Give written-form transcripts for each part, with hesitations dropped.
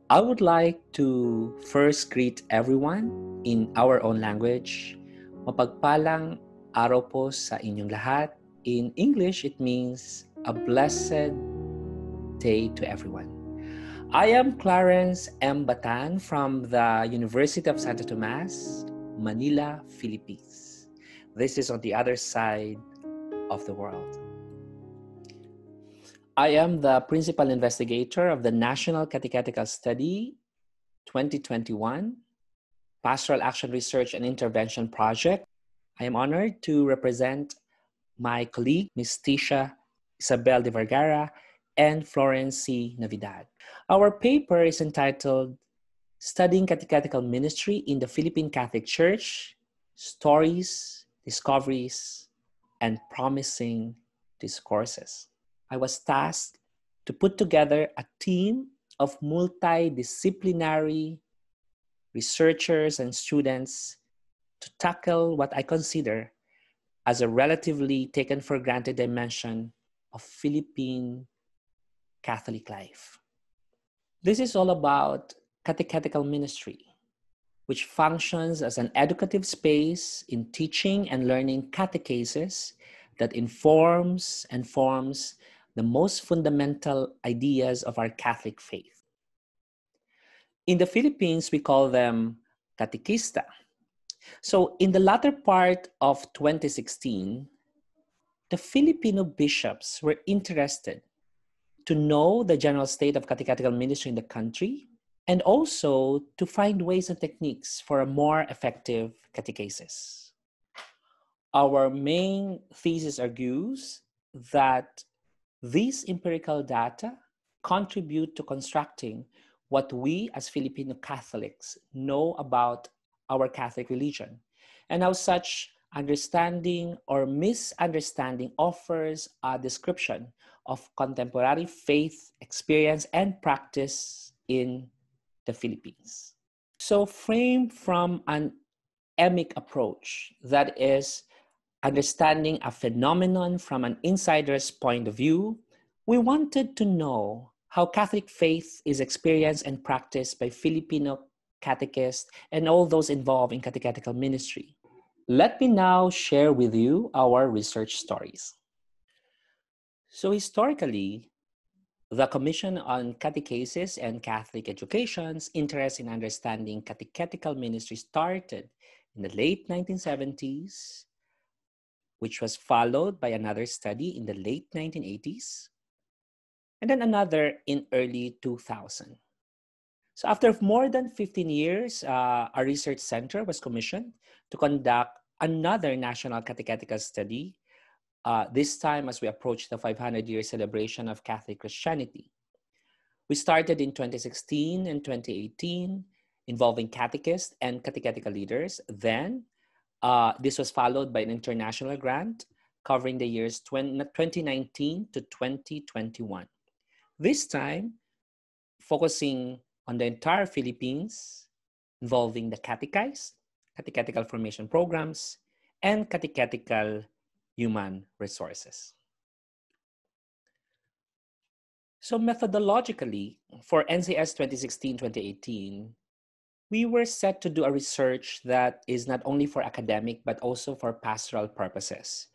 I would like to first greet everyone in our own language. Mapagpalang araw po sa inyong lahat. In English, it means a blessed day to everyone. I am Clarence M. Batan from the University of Santo Tomas, Manila, Philippines. This is on the other side of the world. I am the principal investigator of the National Catechetical Study 2021 Pastoral Action Research and Intervention Project. I am honored to represent my colleague, Ms. Tisha Isabel de Vergara and Florence C. Navidad. Our paper is entitled Studying Catechetical Ministry in the Philippine Catholic Church, Stories, Discoveries, and Promising Discourses. I was tasked to put together a team of multidisciplinary researchers and students to tackle what I consider as a relatively taken for granted dimension of Philippine Catholic life. This is all about catechetical ministry, which functions as an educative space in teaching and learning catechesis that informs and forms the most fundamental ideas of our Catholic faith. In the Philippines, we call them catechista. So in the latter part of 2016, the Filipino bishops were interested to know the general state of catechetical ministry in the country and also to find ways and techniques for a more effective catechesis. Our main thesis argues that these empirical data contribute to constructing what we as Filipino Catholics know about our Catholic religion, and how such understanding or misunderstanding offers a description of contemporary faith experience and practice in the Philippines. So framed from an emic approach, that is, understanding a phenomenon from an insider's point of view, we wanted to know how Catholic faith is experienced and practiced by Filipino catechists and all those involved in catechetical ministry. Let me now share with you our research stories. So historically, the Commission on Catechesis and Catholic Education's interest in understanding catechetical ministry started in the late 1970s, which was followed by another study in the late 1980s, and then another in early 2000. So after more than 15 years, our research center was commissioned to conduct another national catechetical study, this time as we approach the 500-year celebration of Catholic Christianity. We started in 2016 and 2018, involving catechists and catechetical leaders. Then, this was followed by an international grant covering the years 2019 to 2021. This time, focusing on the entire Philippines, involving the catechized, catechetical formation programs, and catechetical human resources. So methodologically, for NCS 2016-2018, we were set to do a research that is not only for academic, but also for pastoral purposes.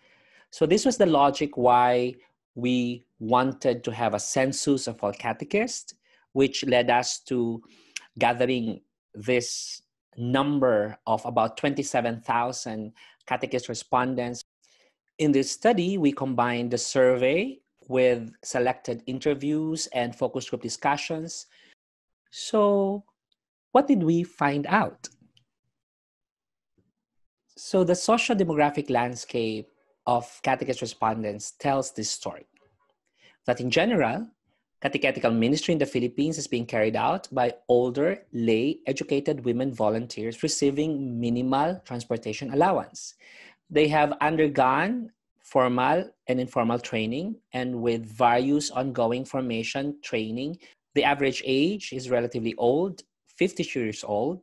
So this was the logic why we wanted to have a census of all catechists, which led us to gathering this number of about 27,000 catechist respondents. In this study, we combined the survey with selected interviews and focus group discussions. So what did we find out? So the socio-demographic landscape of catechist respondents tells this story, that in general, catechetical ministry in the Philippines is being carried out by older, lay, educated women volunteers receiving minimal transportation allowance. They have undergone formal and informal training, and with various ongoing formation training, the average age is relatively old, 50 years old.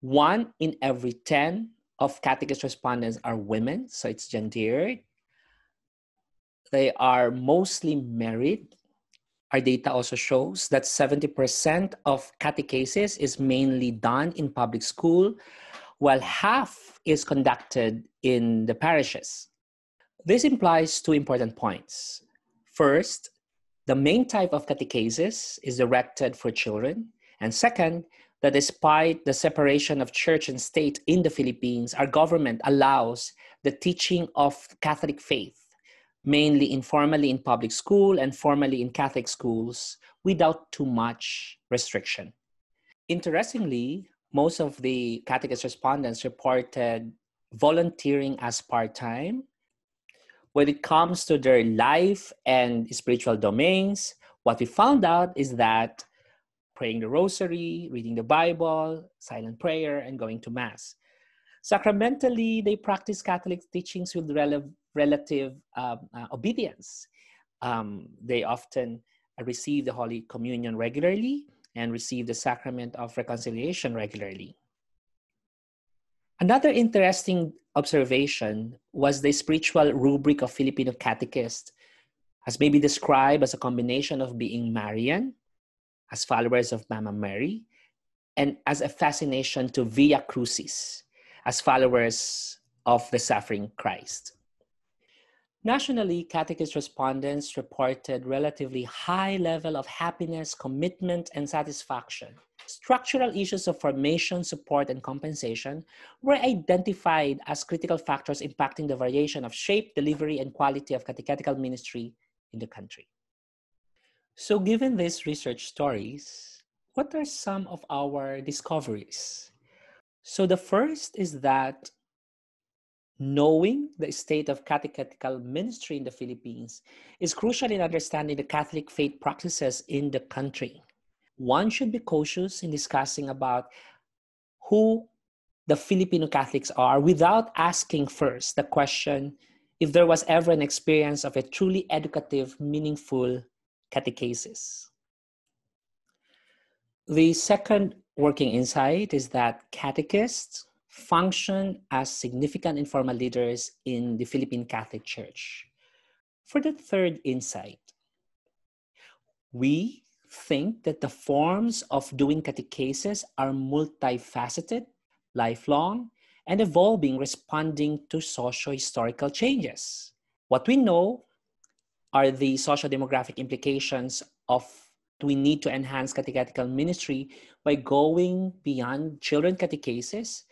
1 in every 10 of catechist respondents are women, so it's gendered. They are mostly married, Our data also shows that 70% of catechesis is mainly done in public school, while half is conducted in the parishes. This implies two important points. First, the main type of catechesis is directed for children. And second, that despite the separation of church and state in the Philippines, our government allows the teaching of Catholic faith, mainly informally in public school and formally in Catholic schools, without too much restriction. Interestingly, most of the catechist respondents reported volunteering as part-time. When it comes to their life and spiritual domains, what we found out is that praying the rosary, reading the Bible, silent prayer, and going to Mass. Sacramentally, they practice Catholic teachings with relative obedience. They often receive the Holy Communion regularly and receive the sacrament of reconciliation regularly. Another interesting observation was the spiritual rubric of Filipino catechists, as may be described as a combination of being Marian, as followers of Mama Mary, and as a fascination to Via Crucis, as followers of the suffering Christ. Nationally, catechist respondents reported relatively high level of happiness, commitment, and satisfaction. Structural issues of formation, support, and compensation were identified as critical factors impacting the variation of shape, delivery, and quality of catechetical ministry in the country. So given these research stories, what are some of our discoveries? So the first is that knowing the state of catechetical ministry in the Philippines is crucial in understanding the Catholic faith practices in the country. One should be cautious in discussing about who the Filipino Catholics are without asking first the question if there was ever an experience of a truly educative, meaningful catechesis. The second working insight is that catechists function as significant informal leaders in the Philippine Catholic Church. For the third insight, we think that the forms of doing catechesis are multifaceted, lifelong, and evolving, responding to socio-historical changes. What we know are the socio-demographic implications of we need to enhance catechetical ministry by going beyond children catechesis,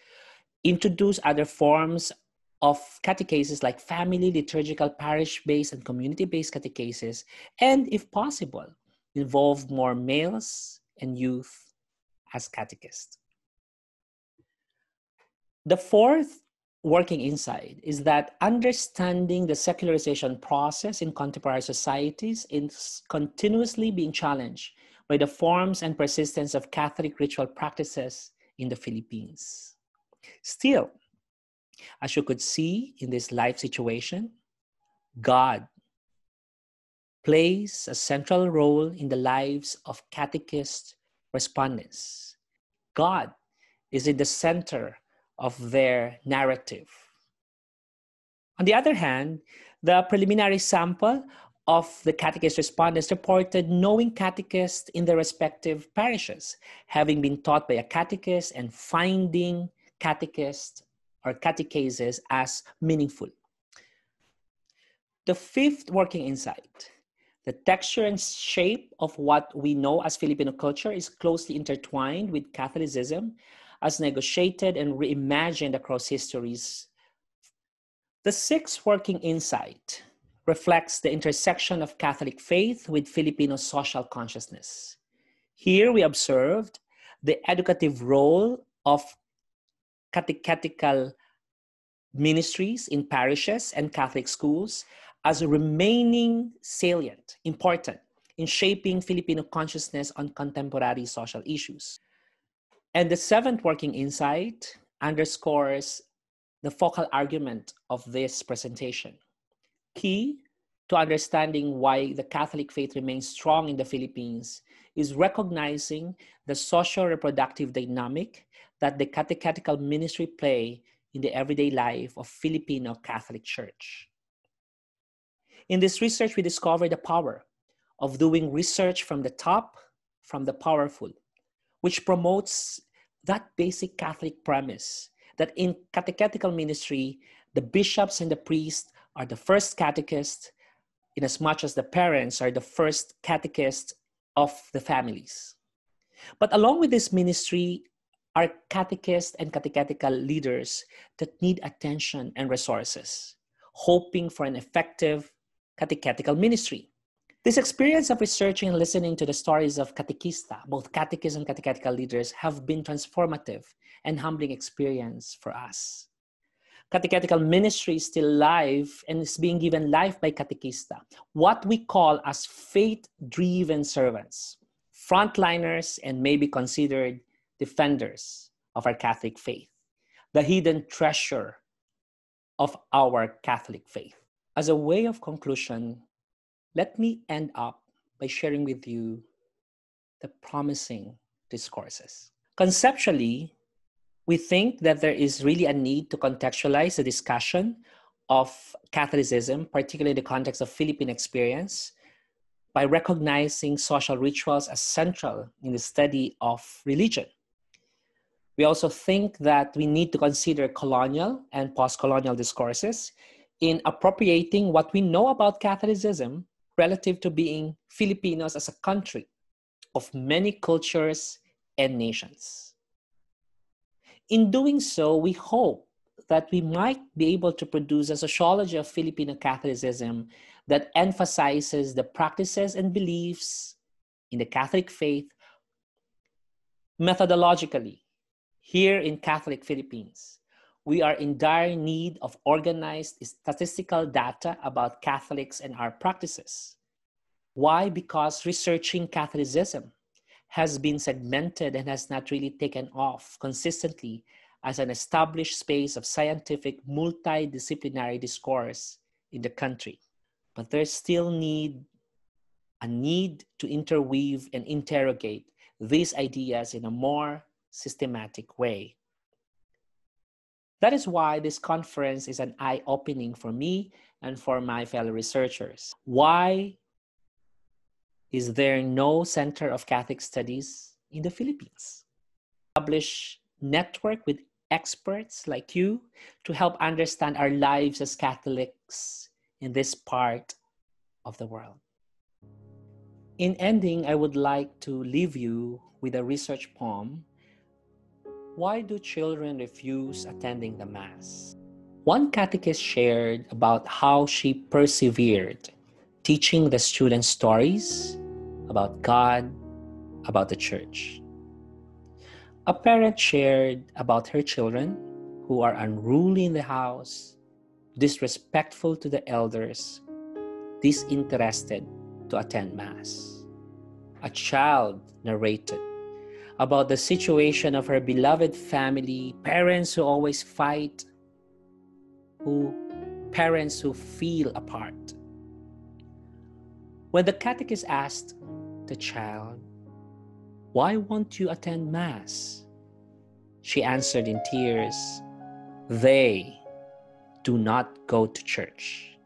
introduce other forms of catechesis like family, liturgical, parish-based, and community-based catechesis, and if possible, involve more males and youth as catechists. The fourth working insight is that understanding the secularization process in contemporary societies is continuously being challenged by the forms and persistence of Catholic ritual practices in the Philippines. Still, as you could see in this life situation, God plays a central role in the lives of catechist respondents. God is in the center of their narrative. On the other hand, the preliminary sample of the catechist respondents reported knowing catechists in their respective parishes, having been taught by a catechist and finding catechist or catechesis as meaningful. The fifth working insight, the texture and shape of what we know as Filipino culture is closely intertwined with Catholicism as negotiated and reimagined across histories. The sixth working insight reflects the intersection of Catholic faith with Filipino social consciousness. Here we observed the educative role of catechetical ministries in parishes and Catholic schools as remaining salient, important in shaping Filipino consciousness on contemporary social issues. And the seventh working insight underscores the focal argument of this presentation. Key to understanding why the Catholic faith remains strong in the Philippines is recognizing the socio-reproductive dynamic that the catechetical ministry play in the everyday life of Filipino Catholic Church. In this research, we discovered the power of doing research from the top, from the powerful, which promotes that basic Catholic premise that in catechetical ministry, the bishops and the priests are the first catechists, in as much as the parents are the first catechists of the families. But along with this ministry are catechists and catechetical leaders that need attention and resources, hoping for an effective catechetical ministry. This experience of researching and listening to the stories of catechista, both catechists and catechetical leaders, have been transformative and humbling experience for us. Catechetical ministry is still live and is being given life by catechista, what we call as faith-driven servants, frontliners, and may be considered defenders of our Catholic faith, the hidden treasure of our Catholic faith. As a way of conclusion, let me end up by sharing with you the promising discourses. Conceptually, we think that there is really a need to contextualize the discussion of Catholicism, particularly in the context of Philippine experience, by recognizing social rituals as central in the study of religion. We also think that we need to consider colonial and post-colonial discourses in appropriating what we know about Catholicism relative to being Filipinos as a country of many cultures and nations. In doing so, we hope that we might be able to produce a sociology of Filipino Catholicism that emphasizes the practices and beliefs in the Catholic faith methodologically. Here in Catholic Philippines, we are in dire need of organized statistical data about Catholics and our practices. Why? Because researching Catholicism has been segmented and has not really taken off consistently as an established space of scientific multidisciplinary discourse in the country. But there's still a need to interweave and interrogate these ideas in a more systematic way. That is why this conference is an eye-opening for me and for my fellow researchers. Why is there no Center of Catholic Studies in the Philippines? Establish network with experts like you to help understand our lives as Catholics in this part of the world. In ending, I would like to leave you with a research poem. Why do children refuse attending the Mass? One catechist shared about how she persevered teaching the students stories about God, about the church. A parent shared about her children who are unruly in the house, disrespectful to the elders, disinterested to attend Mass. A child narrated about the situation of her beloved family, parents who always fight, parents who feel apart. When the catechist asked the child, "Why won't you attend Mass?" she answered in tears, "They do not go to church.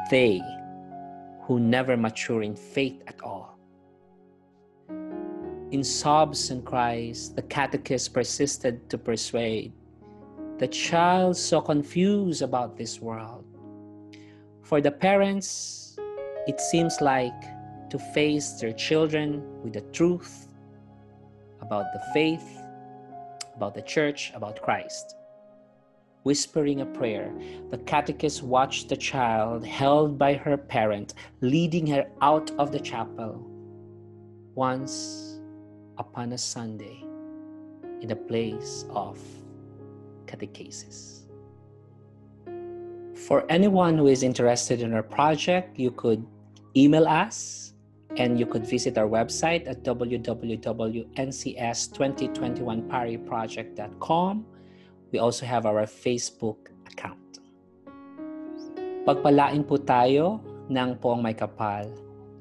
They who never mature in faith at all." In sobs and cries, the catechist persisted to persuade the child so confused about this world. For the parents, it seems like to face their children with the truth about the faith, about the church, about Christ. Whispering a prayer, the catechist watched the child held by her parent, leading her out of the chapel once upon a Sunday in the place of catechesis. For anyone who is interested in our project, you could email us and you could visit our website at www.ncs2021pariproject.com. We also have our Facebook account. Pagpalain po tayo ng poong may kapal.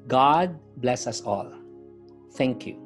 God bless us all. Thank you.